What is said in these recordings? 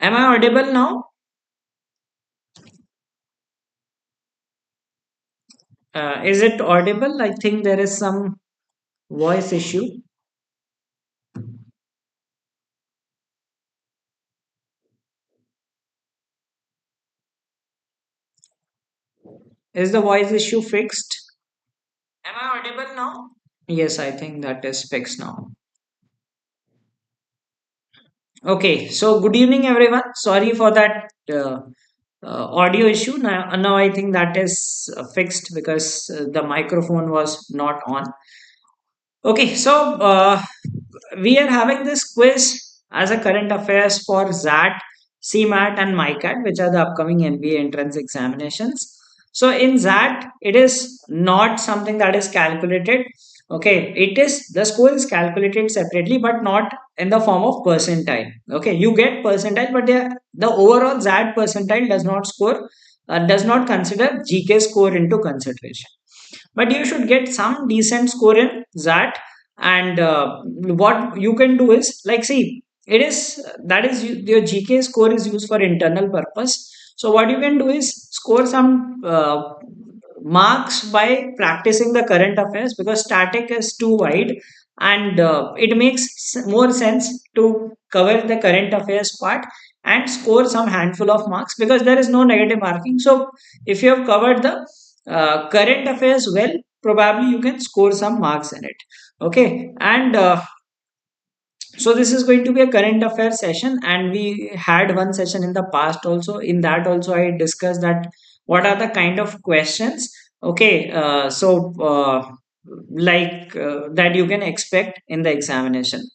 Am I audible now? Is it audible? I think there is some voice issue. Is the voice issue fixed? Am I audible now? Yes, I think that is fixed now. Okay, so good evening, everyone. Sorry for that audio issue. Now I think that is fixed because the microphone was not on. Okay, so we are having this quiz as a current affairs for XAT, CMAT, and MyCAT, which are the upcoming MBA entrance examinations. So in XAT, it is not something that is calculated. Okay, it is the score is calculated separately, but not in the form of percentile. Okay, you get percentile, but the overall XAT percentile does not consider GK score into consideration, but you should get some decent score in that. And what you can do is, like, see, it is that is your GK score is used for internal purpose. So what you can do is score some marks by practicing the current affairs, because static is too wide, and it makes more sense to cover the current affairs part and score some handful of marks, because there is no negative marking. So if you have covered the current affairs well, probably you can score some marks in it. Okay, and so this is going to be a current affairs session, and we had one session in the past also. In that also I discussed that what are the kind of questions. Okay, that you can expect in the examination.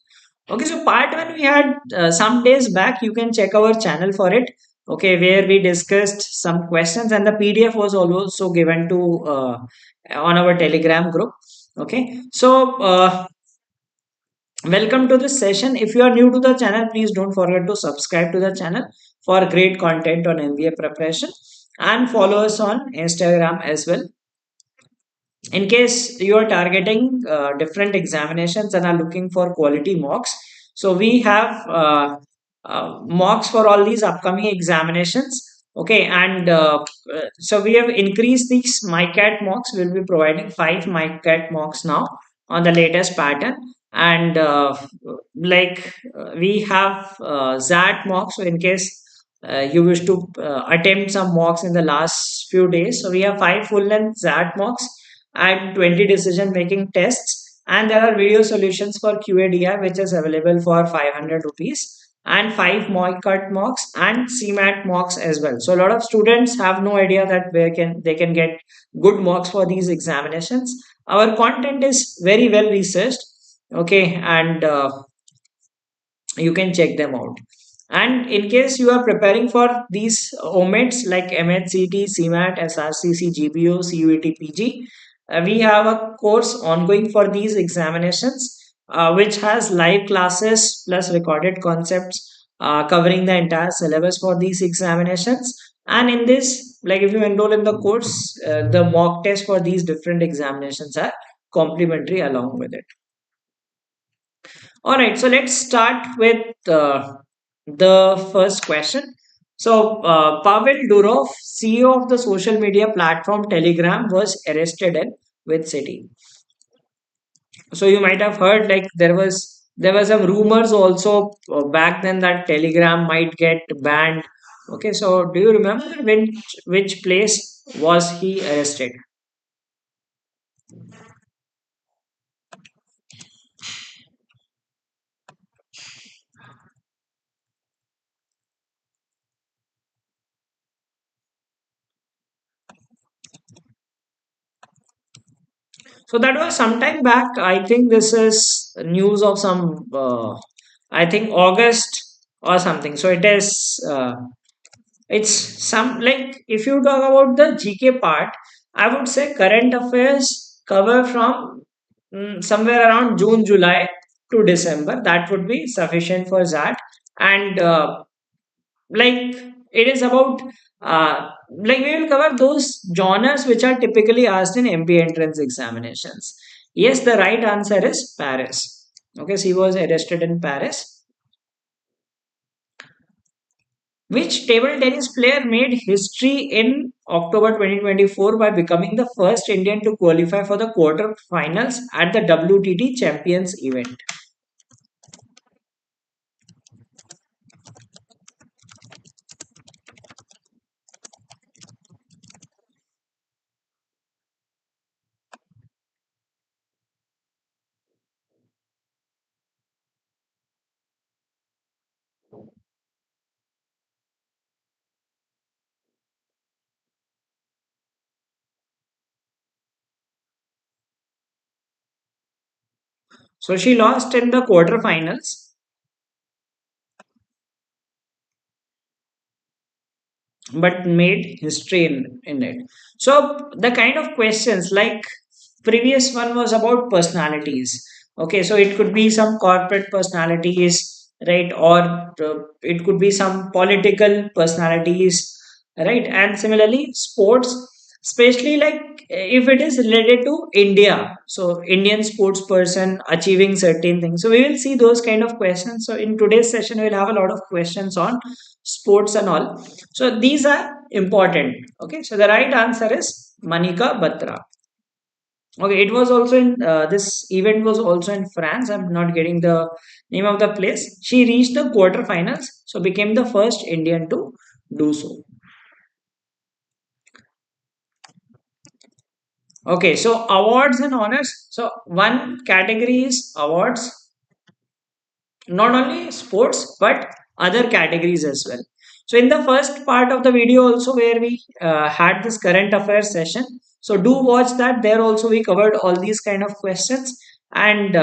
Okay, so part one we had some days back. You can check our channel for it. Okay, where we discussed some questions, and the PDF was also given to on our Telegram group. Okay, so welcome to this session. If you are new to the channel, please don't forget to subscribe to the channel for great content on MBA preparation, and follow us on Instagram as well. In case you are targeting different examinations and are looking for quality mocks, so we have mocks for all these upcoming examinations. Okay, and so we have increased these MyCat mocks. We'll be providing 5 MyCat mocks now on the latest pattern. And we have ZAT mocks. So in case you wish to attempt some mocks in the last few days, so we have 5 full length ZAT mocks and 20 decision making tests, and there are video solutions for QADI, which is available for 500 rupees, and 5 mock cut mocks and CMAT mocks as well. So a lot of students have no idea that where can they can get good mocks for these examinations. Our content is very well researched. Okay, and you can check them out. And in case you are preparing for these omits like MHCT, CMAT, SRCC, GBO, CUET, PG, we have a course ongoing for these examinations, which has live classes plus recorded concepts covering the entire syllabus for these examinations. And in this, like, if you enroll in the course, the mock test for these different examinations are complimentary along with it. All right, so let's start with the first question. So, Pavel Durov, CEO of the social media platform Telegram, was arrested in which city? So you might have heard, like, there was some rumors also back then that Telegram might get banned. Okay, so do you remember which place was he arrested? So that was some time back. I think this is news of some, I think August or something. So it is, it's some, like, if you talk about the GK part, I would say current affairs cover from somewhere around June, July to December. That would be sufficient for that. And like it is about like we will cover those genres which are typically asked in MBA entrance examinations. Yes, the right answer is Paris. Okay, so he was arrested in Paris. Which table tennis player made history in October 2024 by becoming the first Indian to qualify for the quarter-finals at the WTT Champions event? So she lost in the quarter-finals, but made history in it. So the kind of questions like previous one was about personalities. Okay, so it could be some corporate personalities, right? Or it could be some political personalities, right? And similarly, sports, especially like if it is related to India, so Indian sports person achieving certain things. So we will see those kind of questions. So in today's session, we'll have a lot of questions on sports and all. So these are important. Okay, so the right answer is Manika Batra. Okay, it was also in this event was also in France. I'm not getting the name of the place. She reached the quarterfinals, so became the first Indian to do so. Okay, so awards and honors. So one category is awards, not only sports but other categories as well. So in the first part of the video also where we had this current affairs session, so do watch that. There also we covered all these kind of questions, and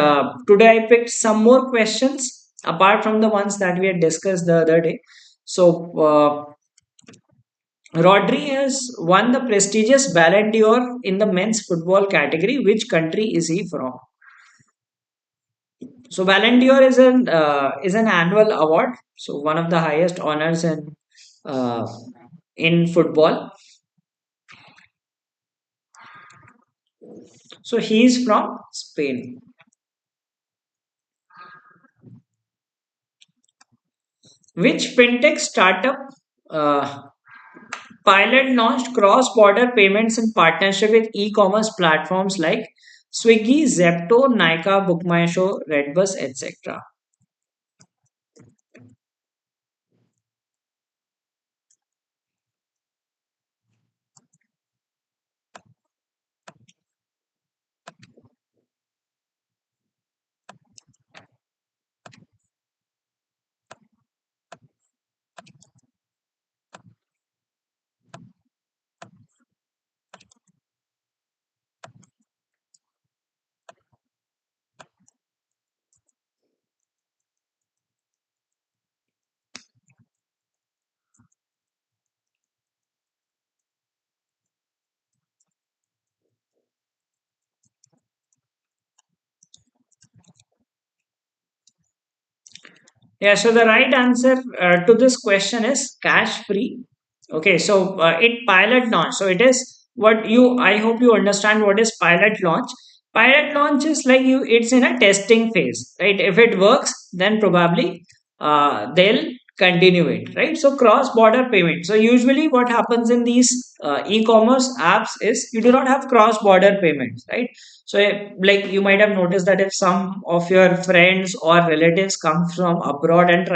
today I picked some more questions apart from the ones that we had discussed the other day. So Rodri has won the prestigious Ballon d'Or in the men's football category. Which country is he from? So Ballon d'Or is an annual award, so one of the highest honors uh, in football. So he is from Spain. Which fintech startup uh, pilot launched cross-border payments in partnership with e-commerce platforms like Swiggy, Zepto, Nykaa, BookMyShow, Redbus, etc. Yeah, so the right answer to this question is cash free. Okay, so it pilot launch. So it is what you, I hope you understand what is pilot launch. Pilot launch is like you, it's in a testing phase, right? If it works, then probably they'll continue it, right? So cross border payment. So usually what happens in these e-commerce apps is you do not have cross border payments, right? So, like you might have noticed that if some of your friends or relatives come from abroad and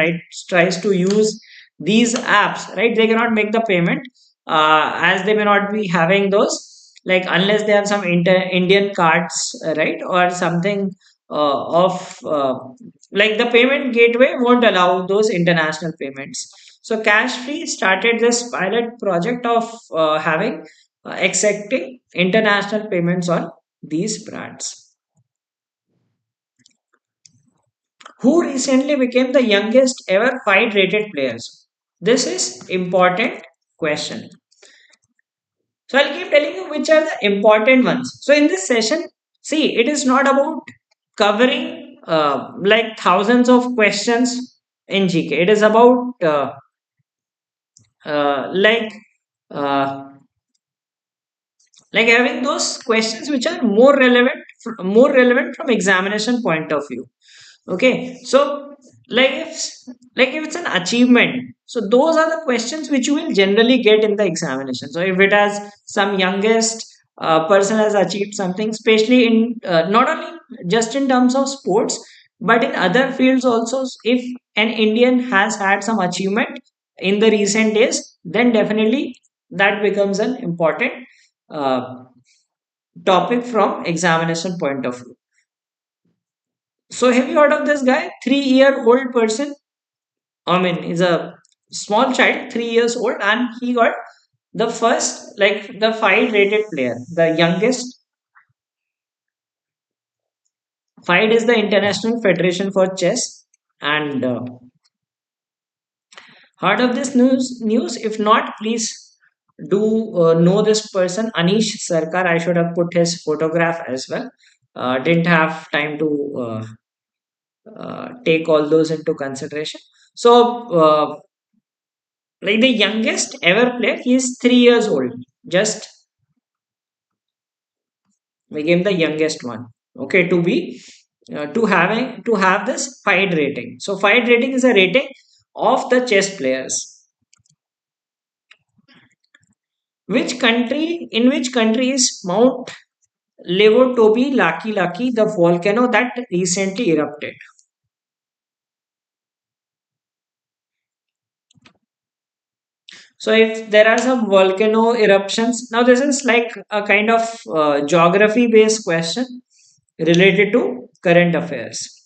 tries to use these apps, right, they cannot make the payment as they may not be having those, like unless they have some Indian cards, right, or something of like the payment gateway won't allow those international payments. So, Cash Free started this pilot project of having accepting international payments on these brands. Who recently became the youngest ever fight rated players? This is important question. So I'll keep telling you which are the important ones. So in this session, see, it is not about covering like thousands of questions in GK. It is about like uh, like having those questions which are more relevant from examination point of view. Okay, so like if like if it's an achievement, So those are the questions which you will generally get in the examination. So if it has some youngest person has achieved something, especially in not only just in terms of sports, but in other fields also, if an Indian has had some achievement in the recent days, then definitely that becomes an important uh, topic from examination point of view. So have you heard of this guy? 3 year old person. I mean, he's a small child, 3 years old, and he got the first, like the five rated player. The youngest five is the International Federation for Chess. And heard of this news? If not, please do know this person, Anish Sarkar. I should have put his photograph as well. Didn't have time to take all those into consideration. So, like the youngest ever player, he is 3 years old. Just became the youngest one. Okay, to be to have this FIDE rating. So, FIDE rating is a rating of the chess players. Which country is Mount Levotobi Laki Laki, the volcano that recently erupted? So if there are some volcano eruptions, now this is like a kind of geography based question related to current affairs.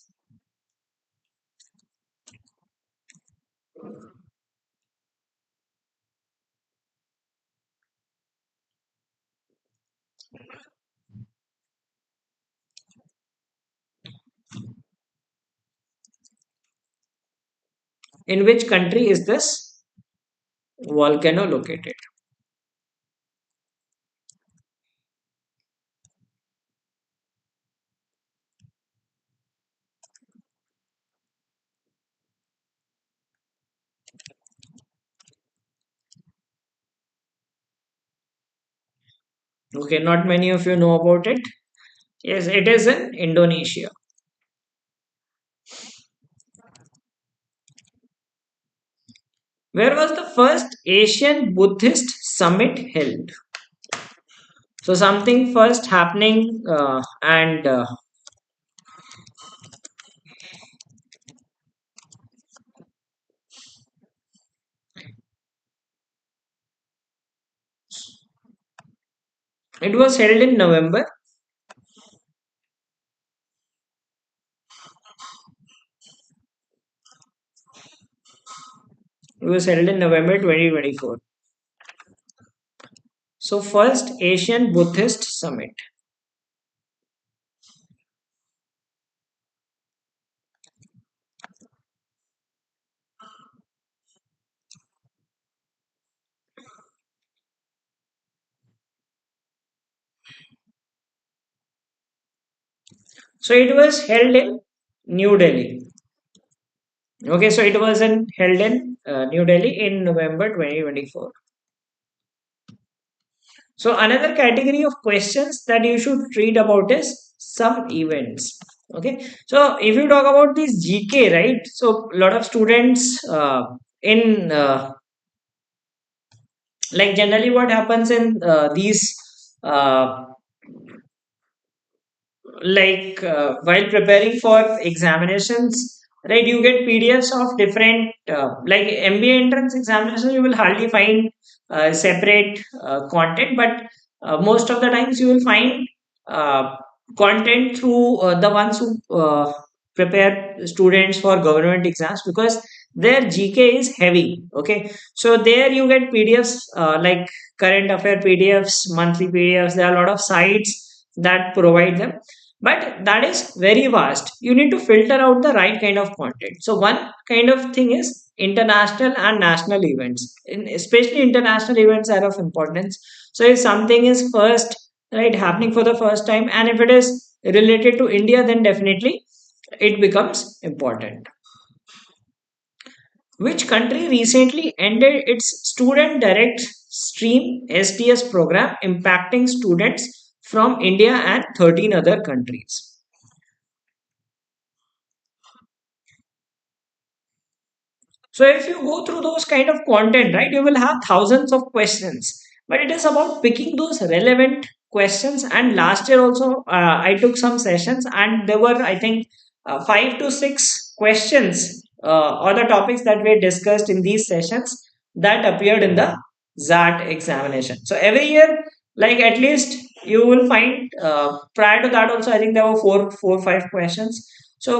In which country is this volcano located? Okay, not many of you know about it. Yes, it is in Indonesia. Where was the first Asian Buddhist summit held? So something first happening, and it was held in November. It was held in November 2024. So first Asian Buddhist summit. So it was held in New Delhi. Okay, so it was held in New Delhi in November 2024. So another category of questions that you should read about is some events. Okay, so if you talk about this GK, right? So a lot of students in like generally what happens in these uh, like while preparing for examinations, right, you get PDFs of different like MBA entrance examination, you will hardly find separate content, but most of the times you will find uh, content through the ones who prepare students for government exams, because their GK is heavy. Okay, so there you get PDFs like current affair PDFs, monthly PDFs. There are a lot of sites that provide them, but that is very vast. You need to filter out the right kind of content. So one kind of thing is international and national events. Especially international events are of importance. So if something is first, right, happening for the first time, and if it is related to India, then definitely it becomes important. Which country recently ended its student direct stream SDS program, impacting students from India and 13 other countries? So if you go through those kind of content, right, you will have thousands of questions. But it is about picking those relevant questions. And last year also, I took some sessions, and there were, I think, 5 to 6 questions or the topics that were discussed in these sessions that appeared in the XAT examination. So every year, like at least you will find prior to that also, I think there were 5 questions. So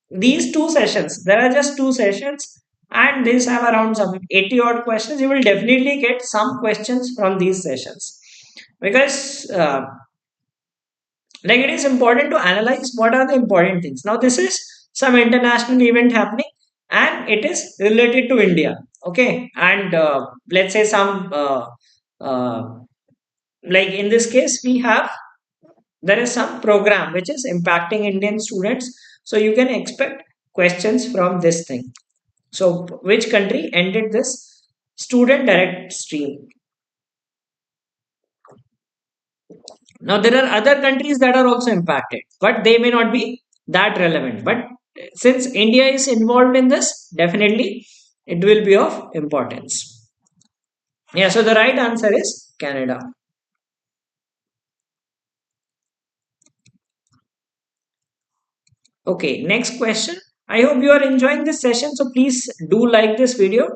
these 2 sessions, there are just 2 sessions, and these have around some 80 odd questions. You will definitely get some questions from these sessions, because like, it is important to analyze what are the important things. Now this is some international event happening, and it is related to India. Okay, and let's say some uh, like in this case we have, there is some program which is impacting Indian students, so you can expect questions from this thing. So which country ended this student direct stream? Now there are other countries that are also impacted, but they may not be that relevant. But since India is involved in this, definitely it will be of importance. Yeah, so the right answer is Canada. Okay, next question. I hope you are enjoying this session. So please do like this video.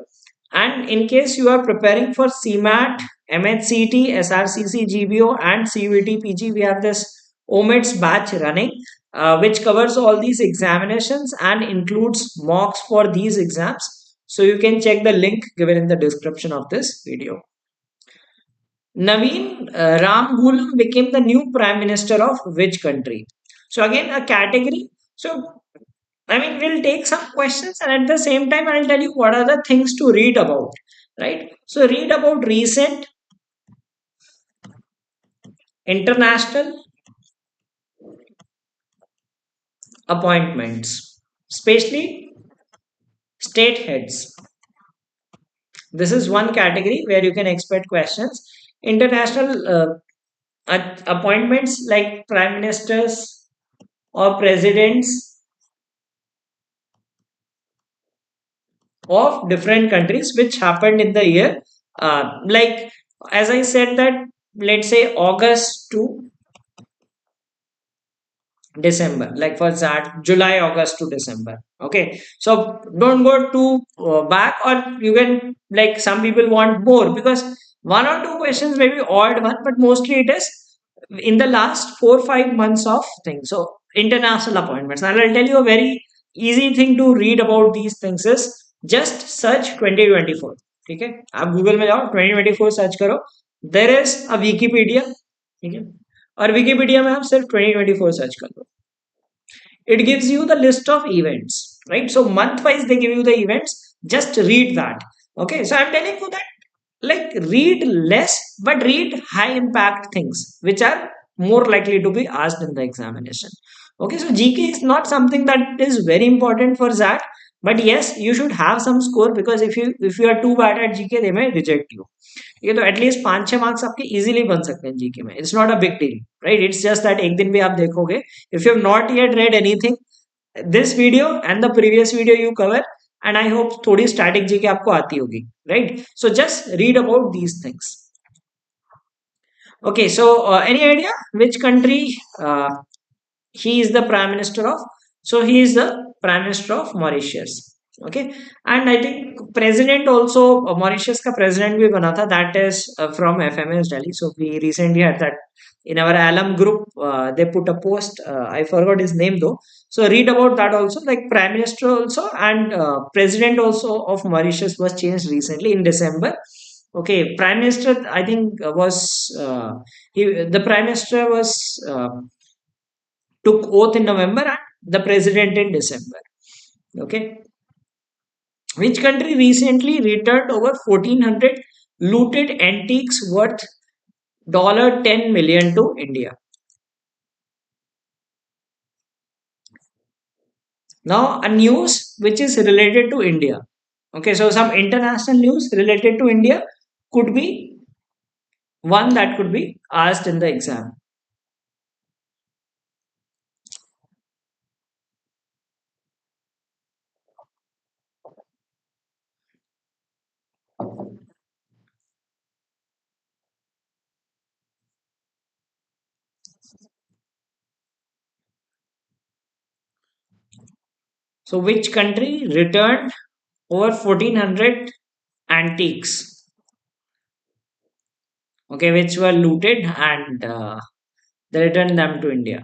And in case you are preparing for CMAT, MHCT, SRCC, GBO, and CUET PG, we have this OMITS batch running, which covers all these examinations and includes mocks for these exams. So you can check the link given in the description of this video. Naveen Ramgoolam became the new prime minister of which country? So again, a category. So I mean, we'll take some questions, and at the same time, I'll tell you what are the things to read about, right? So read about recent international appointments, especially state heads. This is one category where you can expect questions. International appointments like prime ministers or presidents of different countries, which happened in the year, like as I said that, let's say August to December, like for that, July, August to December. Okay, so don't go too back, or you can, like, some people want more, because 1 or 2 questions may be odd one, but mostly it is in the last 4 5 months of things. So international appointments. And I'll tell you a very easy thing to read about these things is just search 2024. ठीक है, आप Google में जाओ, 2024 search करो, there is a Wikipedia. ठीक है, और Wikipedia में आप सिर्फ 2024 सर्च कर लो, it gives you the list of events, right? So month wise they give you the events, just read that. Okay, so I'm telling you that, like, read less but read high impact things which are more likely to be asked in the examination. Okay, so GK is not something that is very important for that, but yes, you should have some score, because if you are too bad at GK, they may reject you. ये तो at least 5 6 marks आपके easily बन सकते हैं GK में. It's not a big deal, right? It's just that एक दिन भी आप देखोगे, if you have not yet red anything, this video and the previous video you cover, and I hope थोड़ी स्टैटिक जीके आपको आती होगी, right? So just read about these things. Okay, so any idea which country he is the prime minister of? So he is the prime minister of Mauritius. Okay, and I think president also, Mauritius ka president bhi bana tha, that is from FMS Delhi. So we recently had that in our alum group. They put a post, I forgot his name though, so read about that also. Like prime minister also, and president also of Mauritius was changed recently in December. Okay, prime minister, I think was the prime minister was took oath in November, and the president in December. Okay, which country recently returned over 1,400 looted antiques worth $10 million to India? Now, a news which is related to India. Okay, so some international news related to India could be one that could be asked in the exam. So, which country returned over 1400 antiques, okay, which were looted and they returned them to India?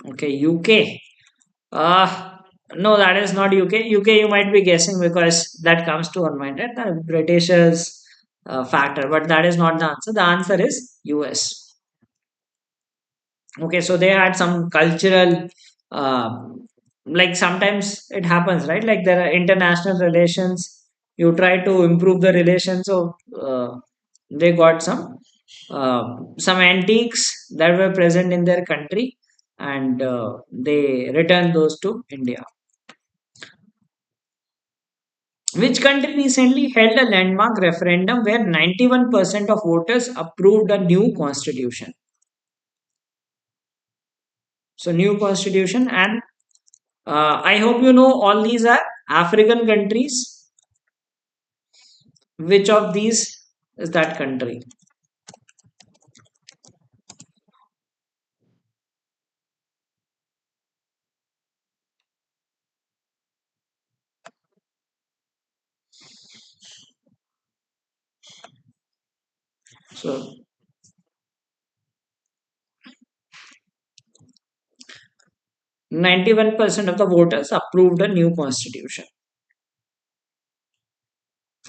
Okay, UK. No, that is not UK. UK, you might be guessing because that comes to our mind, right? The Britishers factor, but that is not the answer. The answer is US. Okay, so they had some cultural, like sometimes it happens, right? Like there are international relations. You try to improve the relations, so they got some antiques that were present in their country, and they returned those to India. Which country recently held a landmark referendum where 91% of voters approved a new constitution? So, new constitution, and I hope you know all these are African countries. Which of these is that country? So, 91% of the voters approved a new constitution.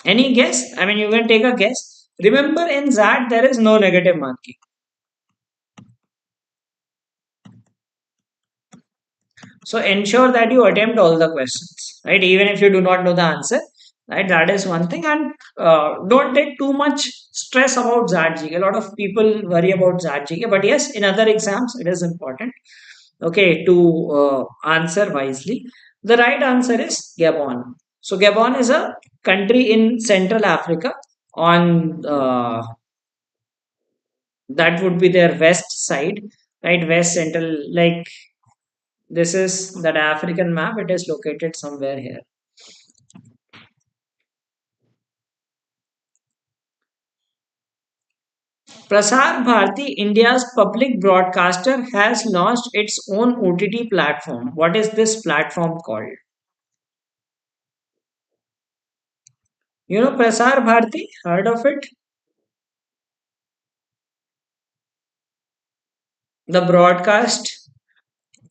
Any guess? I mean, you can take a guess. Remember, in that, there is no negative marking. So ensure that you attempt all the questions, right? Even if you do not know the answer, right? That is one thing, and don't take too much stress about ZGK. A lot of people worry about ZGK, but yes, in other exams, it is important. Okay, to answer wisely. The right answer is Gabon. So Gabon is a country in Central Africa. On that would be their west side, right? West central, like this is that African map. It is located somewhere here. Prasar Bharati, India's public broadcaster, has launched its own OTT platform. What is this platform called? You know Prasar Bharati? Heard of it? The broadcast,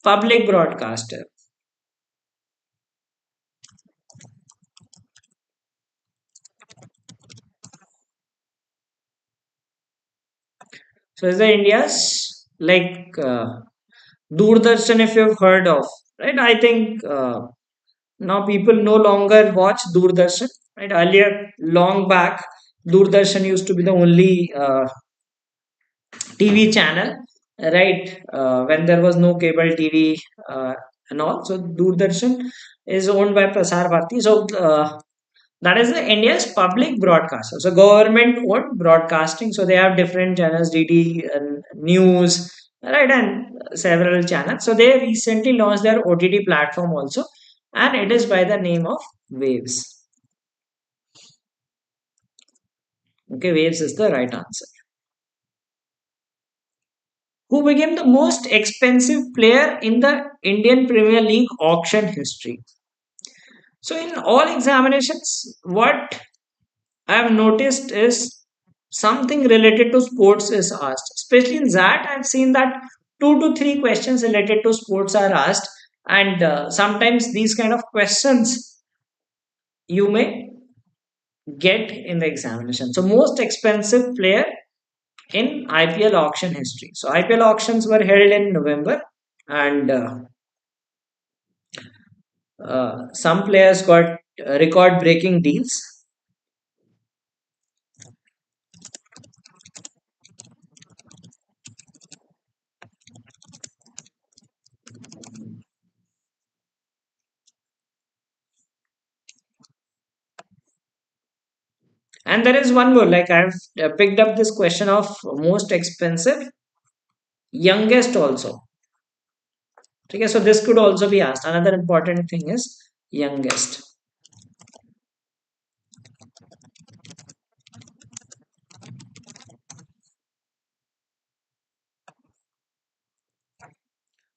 public broadcaster. So is the India's like Doordarshan, if you've heard of, right? I think now people no longer watch Doordarshan, right? Earlier, long back, Doordarshan used to be the only TV channel, right? When there was no cable TV and all. So Doordarshan is owned by Prasar Bharati. So that is the India's public broadcaster. So government owned broadcasting. So they have different channels, DD and news, right, and several channels. So they recently launched their OTT platform also, and it is by the name of Waves. Okay, Waves is the right answer. Who became the most expensive player in the Indian Premier League auction history? So, in all examinations, what I have noticed is something related to sports is asked. Especially in that, I've seen that two to three questions related to sports are asked, and sometimes these kind of questions you may get in the examination. So, most expensive player in IPL auction history. So, IPL auctions were held in November, and some players got record breaking deals. And there is one more, like I've picked up this question of most expensive, youngest also. Okay, so this could also be asked. Another important thing is youngest.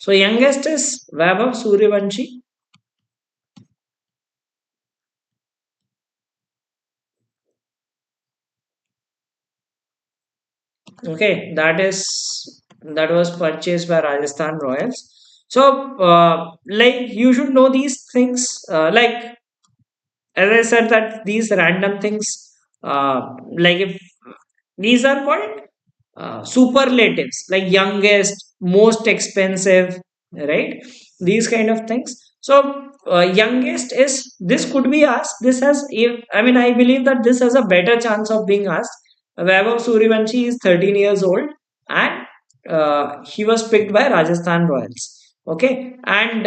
So youngest is Vaibhav Suryavanshi. Okay, that was purchased by Rajasthan Royals. So like you should know these things. Like as I said that these random things, like if these are called superlatives, like youngest, most expensive, right? These kind of things. So youngest is this could be asked. This has, if I mean, I believe that this has a better chance of being asked. Vaibhav Suryavanshi is 13 years old, and he was picked by Rajasthan Royals. Okay, and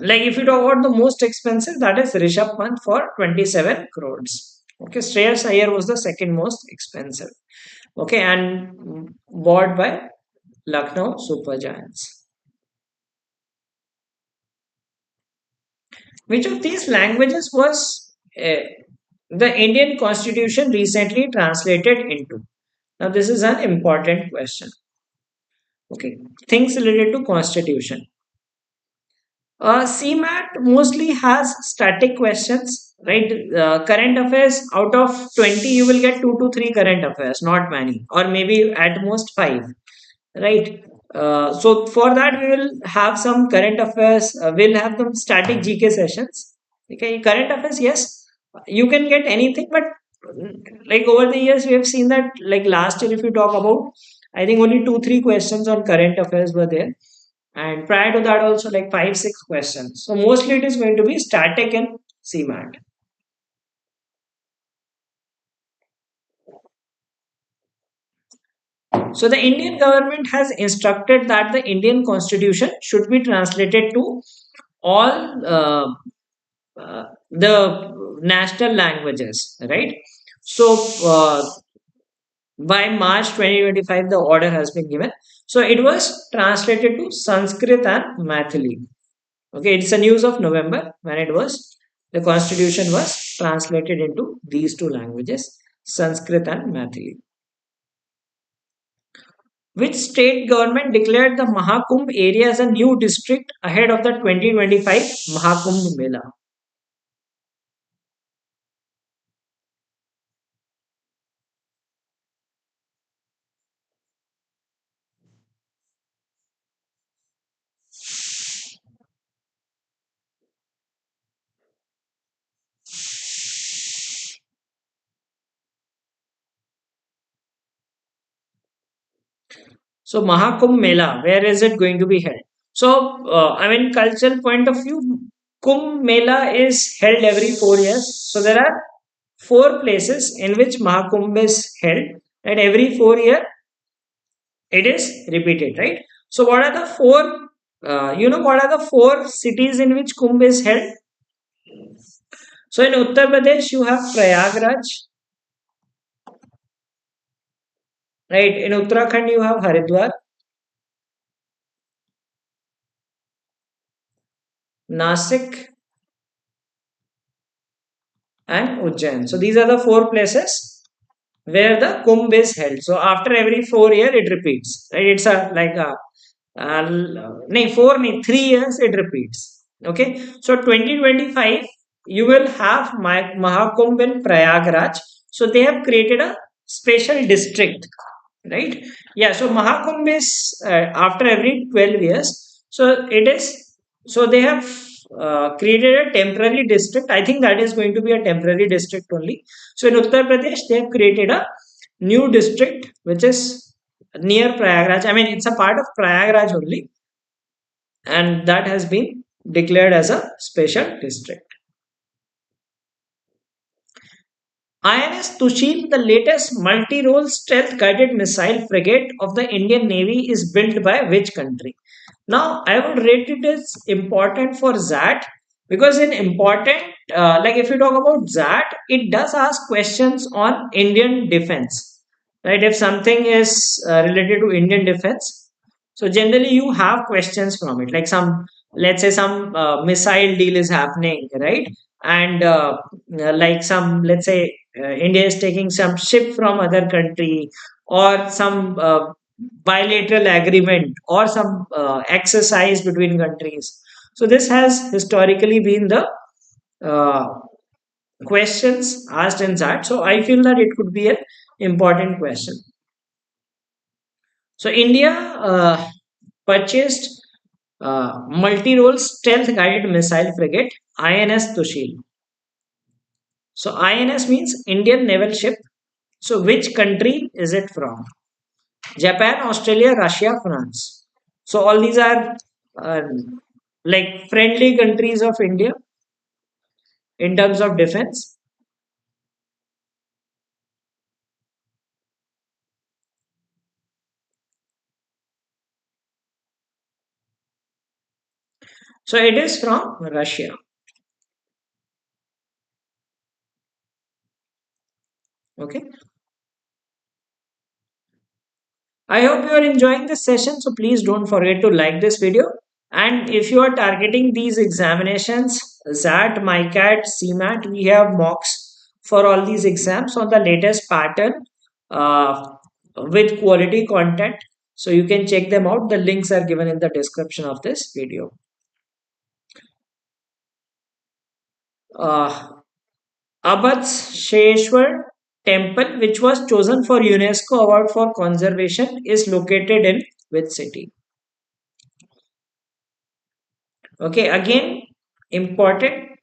like if you talk about the most expensive, that is Rishabh Pant for 27 crores. Okay, Shreyas Iyer was the second most expensive. Okay, and bought by Lucknow Super Giants. Which of these languages was the Indian Constitution recently translated into? Now, this is an important question. Okay, things related to Constitution. CMAT mostly has static questions, right? Current affairs, out of 20, you will get 2 to 3 current affairs, not many, or maybe at most 5, right? So for that, we will have some current affairs, we'll have some static GK sessions. Okay, current affairs, yes, you can get anything, but like over the years, we have seen that, like last year, if you talk about, I think only 2 3 questions on current affairs were there, and prior to that also like 5 6 questions. So mostly it is going to be static and CMAT. So the Indian government has instructed that the Indian constitution should be translated to all the national languages, right? So by March 2025 the order has been given. So it was translated to Sanskrit and Mathili. Okay, it's a news of November when it was the constitution was translated into these two languages, Sanskrit and Mathili. Which state government declared the Mahakumbh area as a new district ahead of the 2025 Mahakumbh Mela? So Mahakumbh Mela, where is it going to be held? So I mean, cultural point of view, Kumbh Mela is held every 4 years. So there are four places in which Mahakumbh is held, and every 4 year it is repeated, right? So what are the four? What are the four cities in which Kumbh is held? So in Uttar Pradesh you have Prayagraj, right? In Uttarakhand you have Haridwar, Nasik, and Ujjain. So these are the four places where the Kumbh is held. So after every 4 year it repeats, right? It's a like a no, 3 years it repeats. Okay, so 2025 you will have Mahakumbh in Prayagraj. So they have created a special district, right? Yeah, so Mahakumbh is after every 12 years. So it is, so they have created a temporary district. I think that is going to be a temporary district only. So in Uttar Pradesh, they have created a new district which is near Prayagraj. I mean, it's a part of Prayagraj only, and that has been declared as a special district. INS Tushil, the latest multi-role stealth guided missile frigate of the Indian Navy, is built by which country? Now, I would rate it as important for ZAT because in important, like if you talk about ZAT, it does ask questions on Indian defense, right? If something is related to Indian defense, so generally you have questions from it, like some, let's say some missile deal is happening, right? And like some, let's say India is taking some ship from other country, or some bilateral agreement or some exercise between countries. So this has historically been the uh, questions asked in that. So I feel that it could be an important question. So India purchased multi-role stealth-guided missile frigate INS Tushil. So INS means Indian naval ship. So which country is it from? Japan, Australia, Russia, France. So all these are uh, like friendly countries of India in terms of defense. So it is from Russia. Okay. I hope you are enjoying this session. So please don't forget to like this video. And if you are targeting these examinations, XAT, MyCat, CMAT, we have mocks for all these exams on the latest pattern uh, with quality content. So you can check them out. The links are given in the description of this video. Uh, Abats Sheshwar temple, which was chosen for UNESCO award for conservation, is located in which city? Okay, again, important.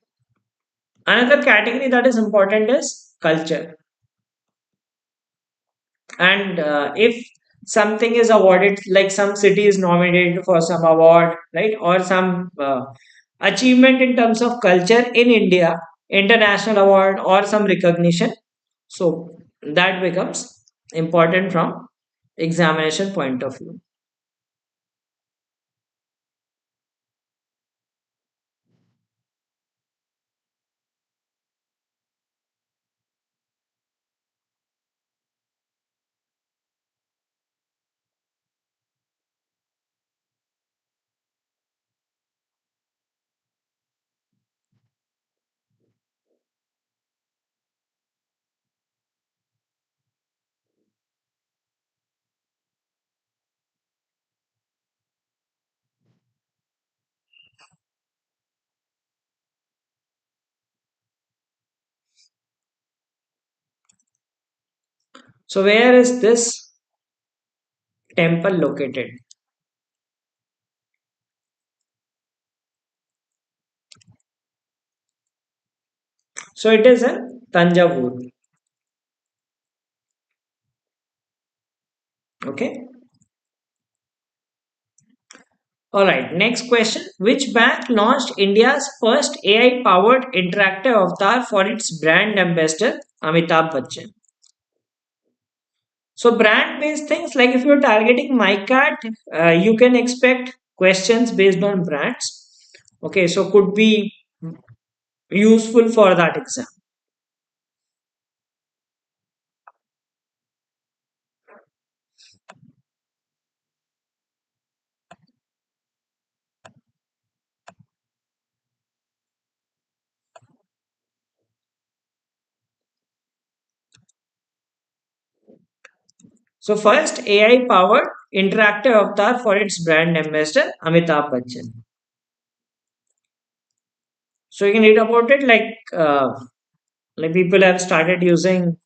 Another category that is important is culture. And if something is awarded, like some city is nominated for some award, right, or some achievement in terms of culture in India, international award or some recognition, so that becomes important from examination point of view. So where is this temple located? So it is in Tanjavur. Okay. All right, next question. Which bank launched India's first AI powered interactive avatar for its brand ambassador, Amitabh Bachchan? So, brand based things, like if you're targeting MyCat, you can expect questions based on brands. Okay, so could be useful for that exam. So, first AI powered interactive avatar for its brand ambassador, Amitabh Bachchan. So, you can read about it like people have started using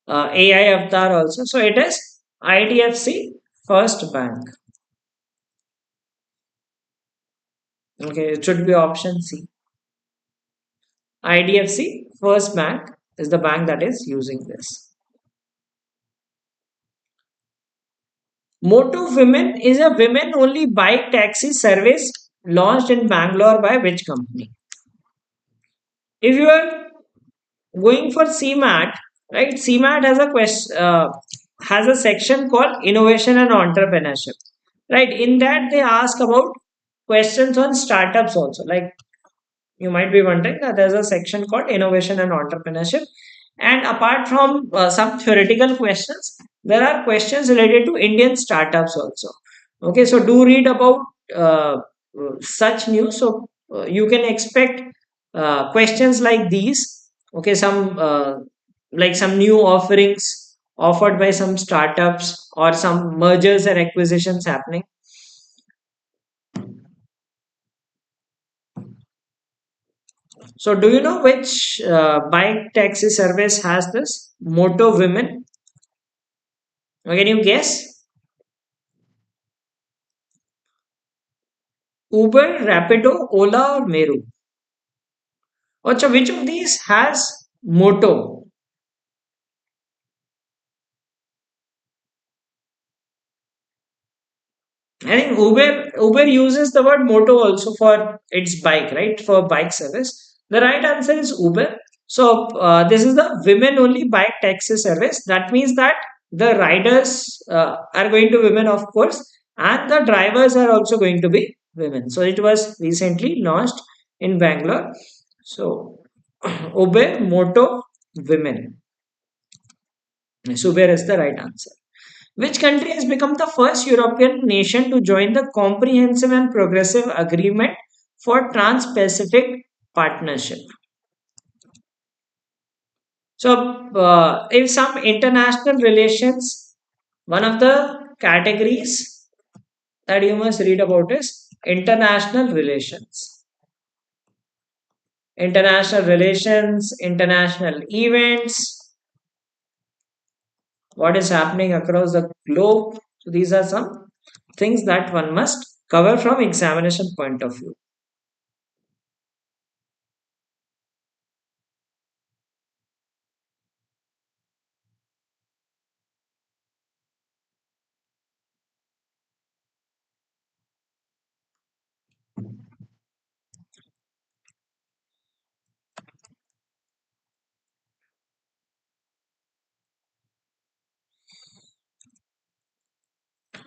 AI avatar also. So it is IDFC First Bank. Okay, it should be option C. IDFC First Bank is the bank that is using this. Moto Women is a women only bike taxi service launched in Bangalore by which company? If you are going for CMAT, right? CMAT has a question, has a section called innovation and entrepreneurship, right? In that they ask about questions on startups also. Like you might be wondering that there's a section called innovation and entrepreneurship, and apart from some theoretical questions, there are questions related to Indian startups also. Okay, so do read about uh, such news. So you can expect questions like these. Okay, some like some new offerings offered by some startups or some mergers and acquisitions happening. So, do you know which bike taxi service has this motto women? Can you guess? Uber, Rapido, Ola, or Meru? Acha, which of these has motto? I think Uber uses the word moto also for its bike, right? For bike service. The right answer is Uber. So this is the women only bike taxi service. That means that the riders are going to women, of course, and the drivers are also going to be women. So it was recently launched in Bangalore. So Uber, moto, women. So Uber is the right answer. Which country has become the first European nation to join the Comprehensive and Progressive Agreement for Trans-Pacific Partnership? So, if some international relations, one of the categories that you must read about is international relations. International relations, international events, what is happening across the globe. So, these are some things that one must cover from examination point of view.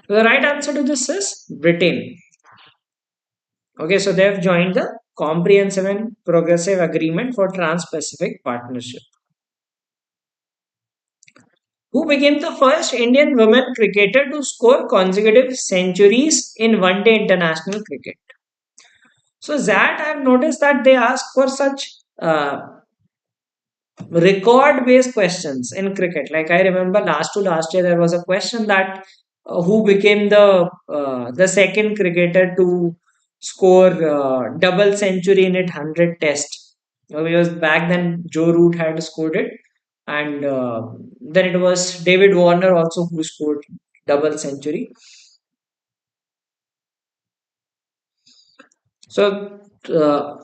The right answer to this is Britain. Okay, so they have joined the Comprehensive and Progressive Agreement for Trans-Pacific Partnership. Who became the first Indian women cricketer to score consecutive centuries in one-day international cricket? So that I've noticed that they ask for such record based questions in cricket. Like I remember last to last year there was a question that who became the second cricketer to score double century in it 100 test. Because back then Joe Root had scored it, and then it was David Warner also who scored double century. So,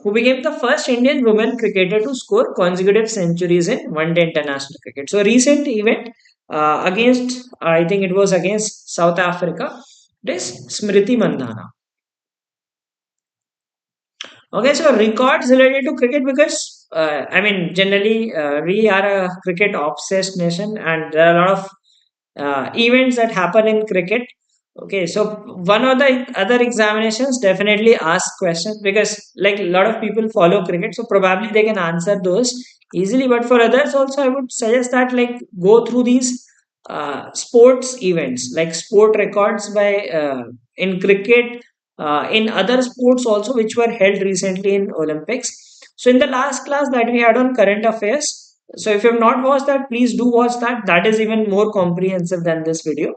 who became the first Indian women cricketer to score consecutive centuries in one-day international cricket? So, recent event against, I think it was against South Africa. It is Smriti Mandhana. Okay, so records related to cricket because I mean generally we are a cricket obsessed nation and there are a lot of events that happen in cricket. Okay, so one of the other examinations definitely ask questions because like a lot of people follow cricket, so probably they can answer those easily. But for others also, I would suggest that like go through these sports events like sport records by in cricket, in other sports also which were held recently in Olympics. So in the last class that we had on current affairs, so if you have not watched that, please do watch that. That is even more comprehensive than this video.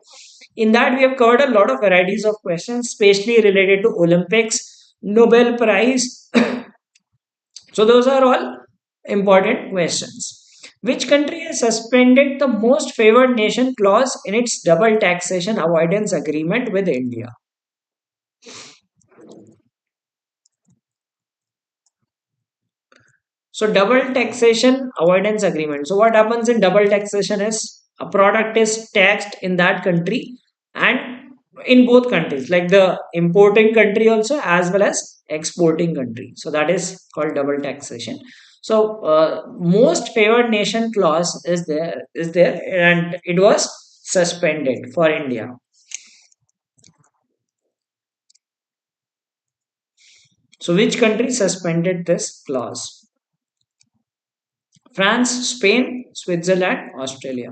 In that, we have covered a lot of varieties of questions, especially related to Olympics, Nobel Prize. So those are all important questions. Which country has suspended the most favored nation clause in its double taxation avoidance agreement with India? So double taxation avoidance agreement. So what happens in double taxation is a product is taxed in that country and in both countries, like the importing country also as well as exporting country. So that is called double taxation. So most favored nation clause is there and it was suspended for India. So which country suspended this clause? France, Spain, Switzerland, Australia.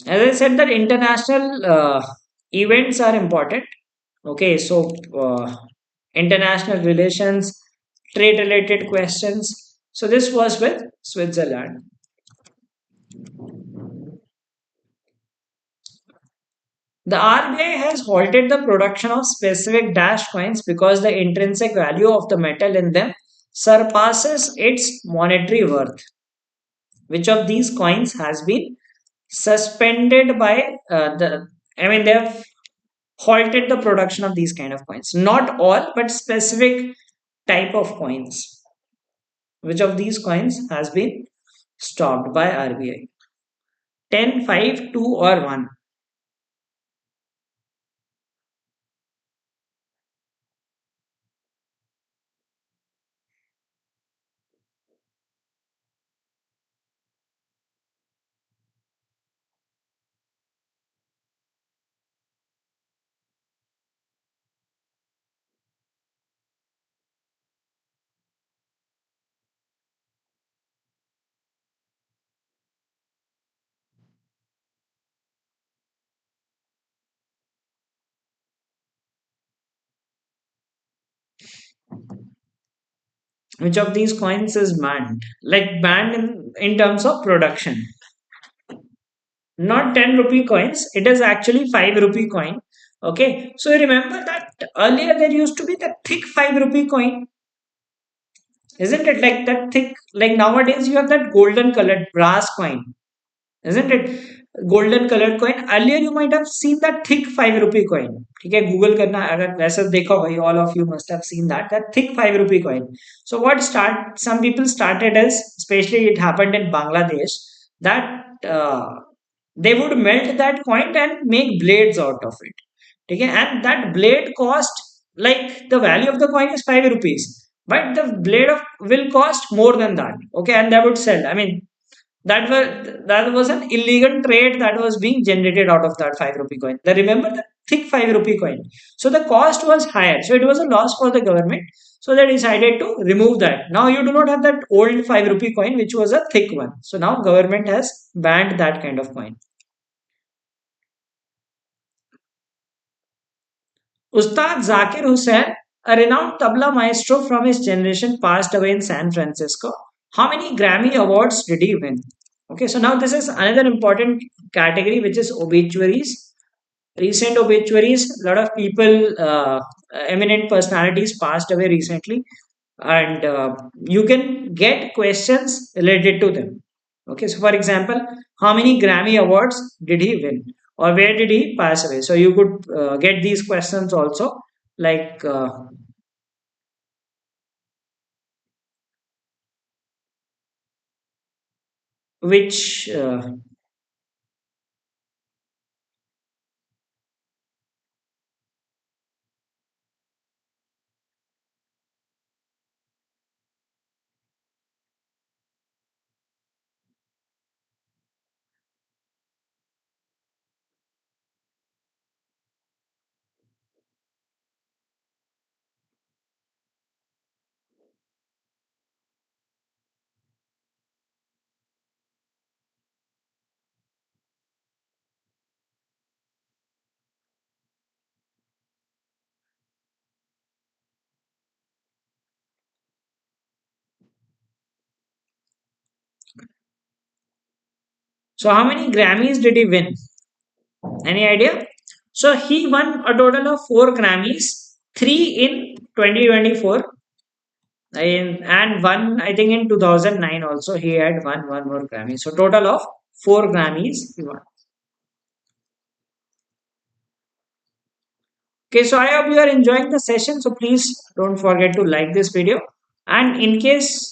As I said, that international events are important. Okay, so international relations, trade related questions. So this was with Switzerland. The RBI has halted the production of specific dash coins because the intrinsic value of the metal in them surpasses its monetary worth. Which of these coins has been suspended by I mean, they have halted the production of these kind of coins. Not all, but specific type of coins. Which of these coins has been stopped by RBI? 10, 5, 2, or 1? Which of these coins is banned? Like banned in terms of production. Not 10 rupee coins, it is actually 5 rupee coin. Okay, so remember that earlier there used to be the thick 5 rupee coin, isn't it? Like that thick, like nowadays you have that golden colored brass coin, isn't it? Golden colored coin. Earlier you might have seen that thick 5 rupee coin. ठीक है, Google करना अगर वैसे देखो भाई, all of you must have seen that thick 5 rupee coin. So what start some people started as, especially it happened in Bangladesh, that they would melt that coin and make blades out of it. Okay, and that blade cost, like the value of the coin is 5 rupees, but the blade of will cost more than that. Okay, and they would sell. I mean, that was an illegal trade that was being generated out of that 5 rupee coin. The remember the thick 5 rupee coin. So the cost was higher. So it was a loss for the government. So they decided to remove that. Now you do not have that old 5 rupee coin which was a thick one. So now government has banned that kind of coin. Ustad Zakir Hussain, a renowned tabla maestro from his generation, passed away in San Francisco. How many Grammy awards did he win? Okay, so now this is another important category, which is obituaries. Recent obituaries, a lot of people, eminent personalities passed away recently, and you can get questions related to them. Okay, so for example, how many Grammy awards did he win, or where did he pass away? So you could get these questions also, like which so how many Grammys did he win? Any idea? So he won a total of 4 Grammys, three in 2024, and one I think in 2009 also he had won one more Grammy. So total of 4 Grammys he won. Okay, so I hope you are enjoying the session. So please don't forget to like this video. And in case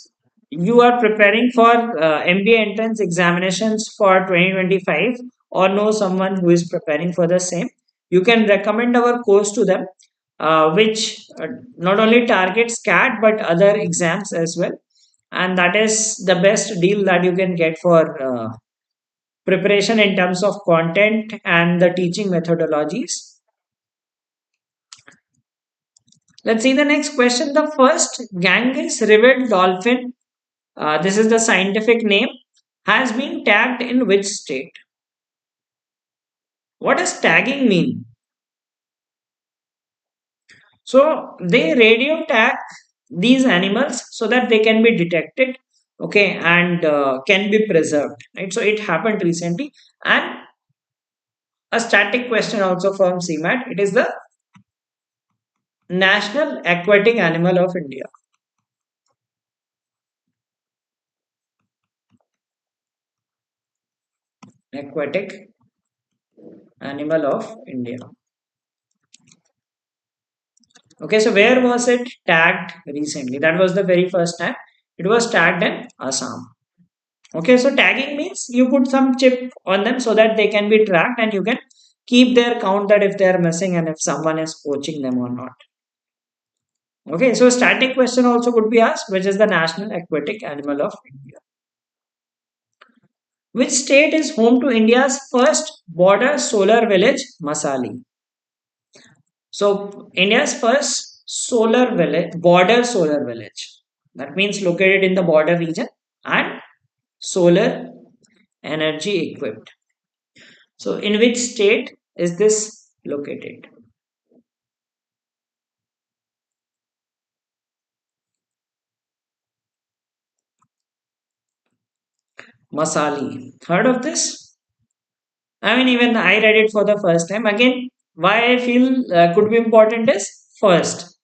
you are preparing for MBA entrance examinations for 2025, or know someone who is preparing for the same, you can recommend our course to them, which not only targets CAT but other exams as well. And that is the best deal that you can get for preparation in terms of content and the teaching methodologies. Let's see the next question. The first Ganges river dolphin, this is the scientific name, has been tagged in which state? What does tagging mean? So they radio tag these animals so that they can be detected, okay, and can be preserved, right? So it happened recently, and A static question also from CMAT. It is the national aquatic animal of India. Aquatic animal of India. Okay, so where was it tagged recently? That was the very first time. It was tagged in Assam. Okay, so tagging means you put some chip on them so that they can be tracked and you can keep their count that if they are missing and if someone is poaching them or not. Okay, so static question also could be asked, which is the national aquatic animal of India. Which state is home to India's first border solar village, Masali? So India's first solar village, border solar village. That means located in the border region and solar energy equipped. So in which state is this located? Masali. Heard of this? I mean, even I read it for the first time. Again, why I feel could be important is first.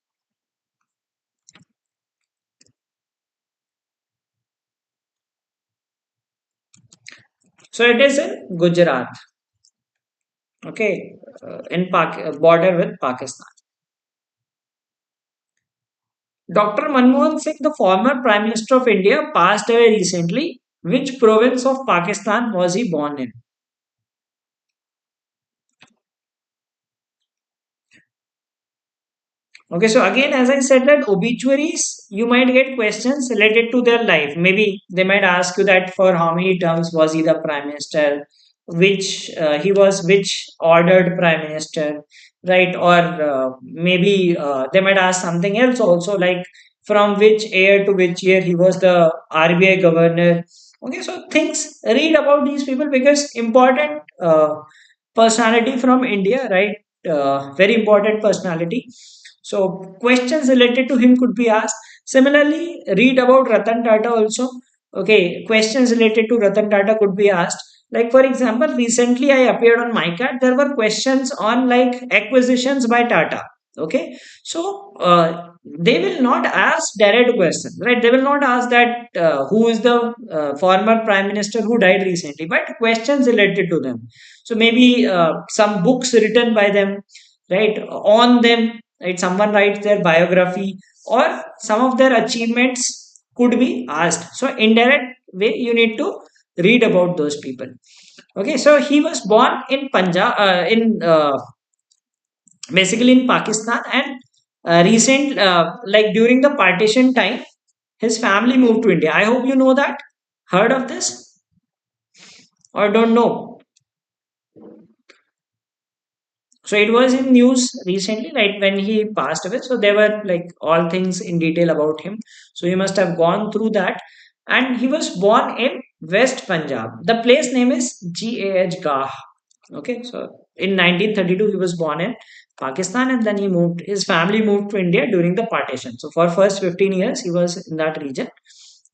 So it is in Gujarat. Okay, in border with Pakistan. Dr. Manmohan Singh, the former Prime Minister of India, passed away recently. Which province of Pakistan was he born in? Okay, so again, as I said, that obituaries, you might get questions related to their life. Maybe they might ask you that for how many terms was he the prime minister, which he was, which ordered prime minister, right? Or maybe they might ask something else also, like from which year to which year he was the RBI governor. Okay, so things read about these people because important personality from India, right? Very important personality. So questions related to him could be asked. Similarly, read about Ratan Tata also. Okay, questions related to Ratan Tata could be asked. Like for example, recently I appeared on MyCat. There were questions on like acquisitions by Tata. Okay, so they will not ask direct questions, right? They will not ask that who is the former prime minister who died recently, but questions related to them. So maybe some books written by them, right, on them, right? Someone writes their biography or some of their achievements could be asked. So indirect way you need to read about those people. Okay, so he was born in Punjab, in basically in Pakistan, and like during the partition time, his family moved to India. I hope you know that. Heard of this or don't know? So it was in news recently, like when he passed away. So there were like all things in detail about him. So he must have gone through that. And he was born in West Punjab. The place name is Gah Gah. Okay, so in 1932 he was born in Pakistan, and then he moved. His family moved to India during the partition. So for first 15 years he was in that region,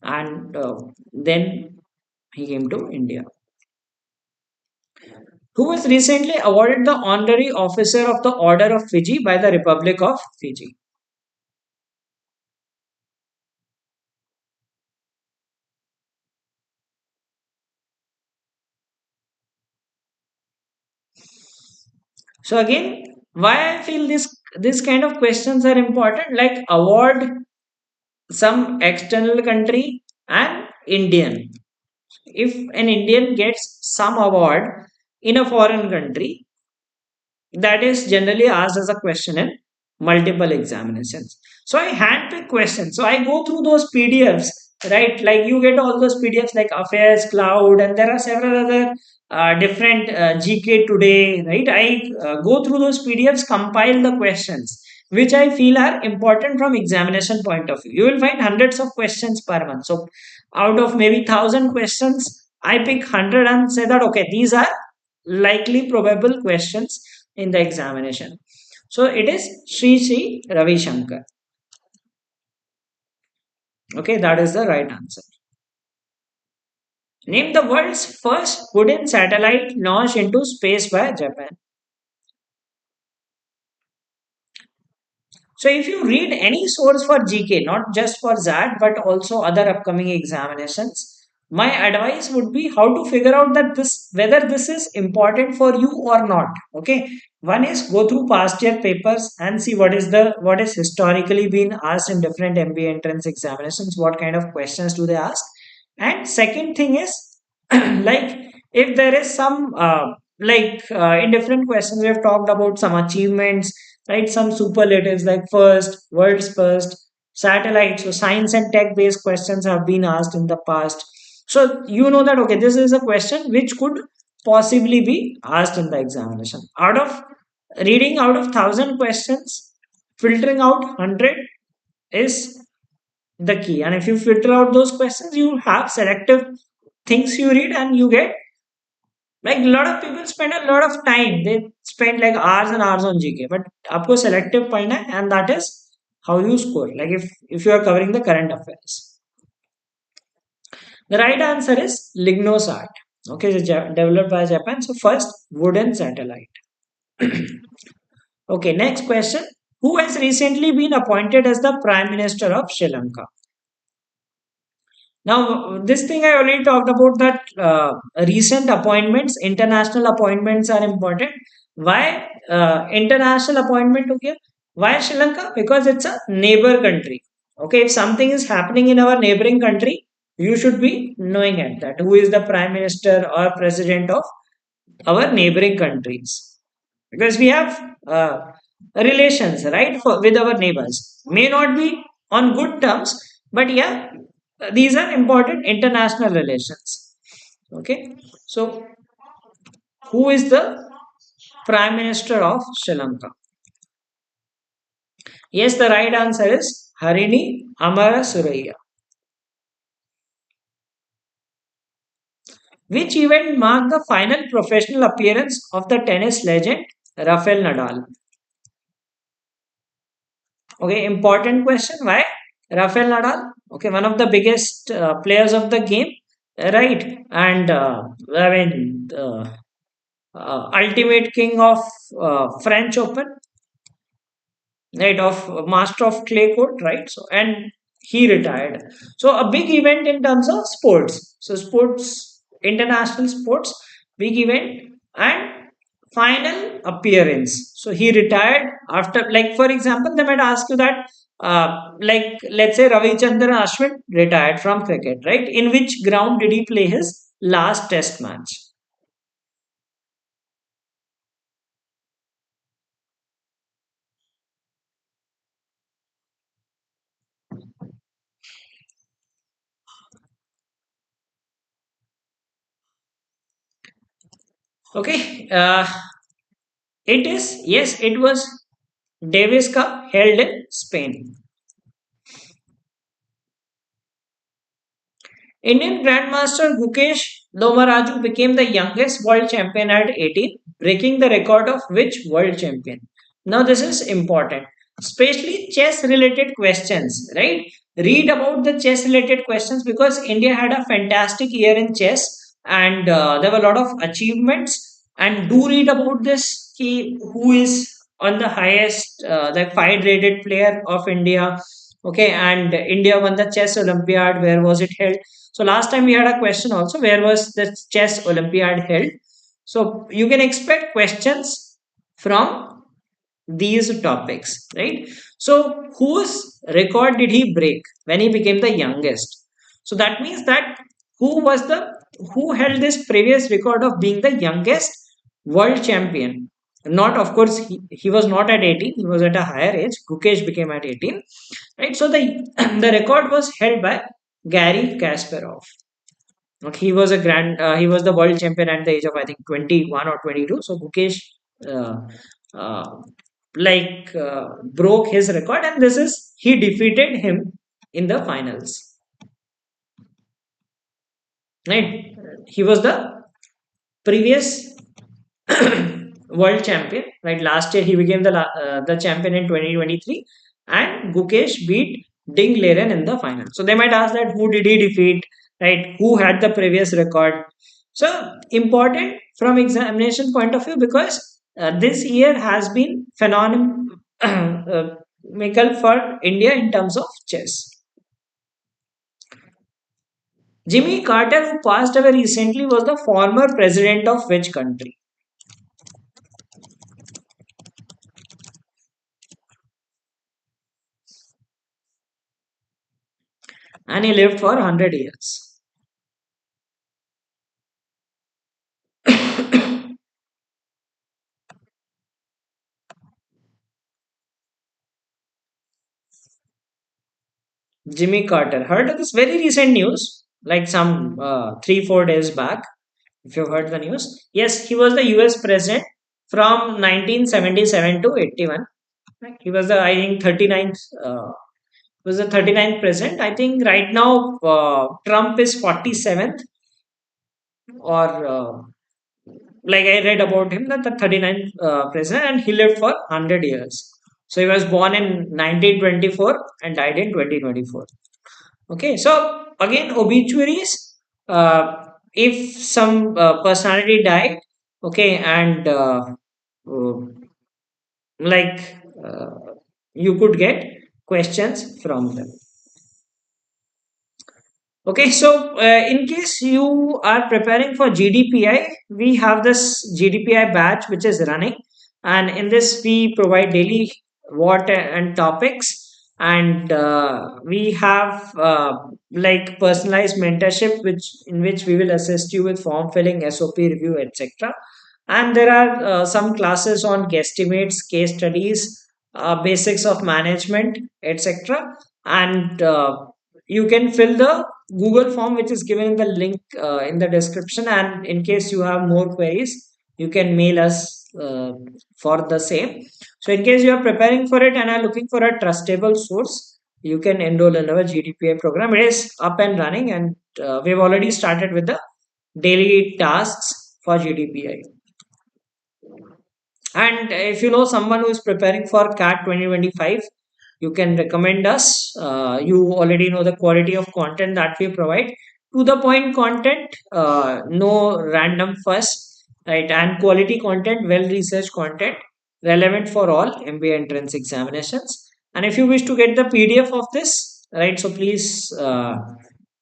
and then he came to India. Who was recently awarded the honorary officer of the Order of Fiji by the Republic of Fiji. So again, why I feel this kind of questions are important, like award some external country and Indian. If an Indian gets some award in a foreign country, that is generally asked as a question in multiple examinations. So I handpick questions. So I go through those PDFs, right? Like you get all those PDFs like Affairs, Cloud, and there are several other different GK today, right? I go through those PDFs, compile the questions which I feel are important from examination point of view. You will find hundreds of questions per month. So out of maybe thousand questions, I pick 100 and say that okay, these are likely probable questions in the examination. So it is Sri Ravi Shankar. Okay, that is the right answer. Name the world's first wooden satellite launched into space by Japan. So if you read any source for GK, not just for ZAT, but also other upcoming examinations, my advice would be how to figure out that this whether this is important for you or not. Okay. One is go through past year papers and see what is historically been asked in different MBA entrance examinations, what kind of questions do they ask. And second thing is like if there is some in different questions we have talked about some achievements, right? Some superlatives like first, world's first, satellite. So science and tech based questions have been asked in the past. So you know that okay, this is a question which could possibly be asked in the examination. Out of reading out of 1,000 questions, filtering out 100 is the key. And if you filter out those questions, you have selective things you read and you get like a lot of people spend a lot of time. They spend like hours and hours on GK. But आपको selective पढ़ना है and that is how you score. Like if you are covering the current affairs. The right answer is Lignosat. Okay, it's developed by Japan. So first wooden satellite. Okay, next question. Who has recently been appointed as the Prime Minister of Sri Lanka? Now, this thing I already talked about that recent appointments, international appointments are important. Why international appointment? Okay, why Sri Lanka? Because it's a neighbor country. Okay, if something is happening in our neighboring country, you should be knowing it that who is the prime minister or president of our neighboring countries because we have relations right with our neighbors may not be on good terms but yeah these are important international relations. Okay, so who is the prime minister of Sri Lanka? Yes, the right answer is Harini Amarasuriya. Which event marked the final professional appearance of the tennis legend Rafael Nadal? Okay, important question. Why? Rafael Nadal, okay, one of the biggest players of the game, right? And I mean, ultimate king of French Open, right? Of master of clay court, right? So, and he retired. So, a big event in terms of sports. So, sports, international sports, big event, and final appearance. So he retired after, like for example, they might ask you that, like let's say Ravichandran Ashwin retired from cricket, right? In which ground did he play his last Test match? Okay, it is yes, it was Davis Cup held in Spain. Indian Grandmaster Gukesh Domaraju became the youngest world champion at 18, breaking the record of which world champion? Now, this is important, especially chess related questions, right? Read about the chess related questions because India had a fantastic year in chess and there were a lot of achievements. And do read about this key who is on the highest, the five rated player of India. Okay, and India won the chess Olympiad. Where was it held? So last time we had a question also, where was the chess Olympiad held? So you can expect questions from these topics, right? So whose record did he break when he became the youngest? So that means that who was the who held this previous record of being the youngest world champion? Not of course he was not at 18, he was at a higher age. Gukesh became at 18, right? So the the record was held by Gary Kasparov. Okay, he was he was the world champion at the age of I think 21 or 22. So Gukesh uh, uh, broke his record, and this is he defeated him in the finals. Right, he was the previous world champion. Right, last year he became the champion in 2023, and Gukesh beat Ding Leren in the final. So they might ask that who did he defeat? right? Who had the previous record? So important from examination point of view, because this year has been phenomenal for India in terms of chess. Jimmy Carter, who passed away recently, was the former president of which country? And he lived for 100 years. Jimmy Carter. Heard of this very recent news, like some 3 4 days back. If you heard the news, yes, he was the U.S. president from 1977 to 81. Right? He was the, I think, 39th. Was the 39th president. I think right now Trump is 47th, or like I read about him, that the 39th president, and he lived for 100 years. So he was born in 1924 and died in 2024. Okay, so again, obituaries. If some personality died, okay, and uh, like you could get questions from them. Okay, so in case you are preparing for GDPI, we have this GDPI batch which is running, and in this we provide daily what and topics, and we have like personalized mentorship, which in which we will assist you with form filling, SOP review, etc. And there are some classes on guesstimates, case studies, basics of management, etc. And you can fill the Google form which is given in the link in the description. And in case you have more queries, you can mail us for the same. So, in case you are preparing for it and are looking for a trustable source, you can enroll in our GDPA program. It is up and running, and we've already started with the daily tasks for GDPI. And if you know someone who is preparing for CAT 2025, you can recommend us. You already know the quality of content that we provide. To the point content, no random fuss, right? And quality content, well researched content, relevant for all MBA entrance examinations. And if you wish to get the PDF of this, right? So please uh,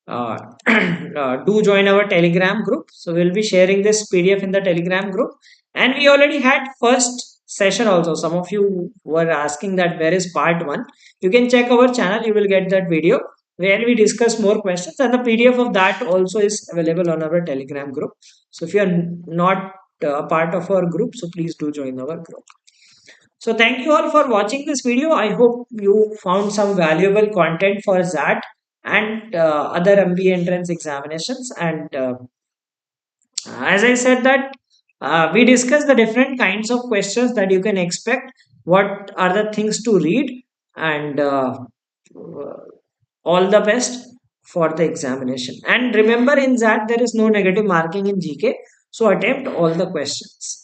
do join our Telegram group. So we'll be sharing this PDF in the Telegram group. And we already had first session also. Some of you were asking that where is part one. You can check our channel. You will get that video where we discuss more questions, and the PDF of that also is available on our Telegram group. So if you are not a part of our group, so please do join our group. So thank you all for watching this video. I hope you found some valuable content for that and other MBA entrance examinations. And as I said that we discussed the different kinds of questions that you can expect. What are the things to read, and all the best for the examination. And remember, in that there is no negative marking in GK. So attempt all the questions.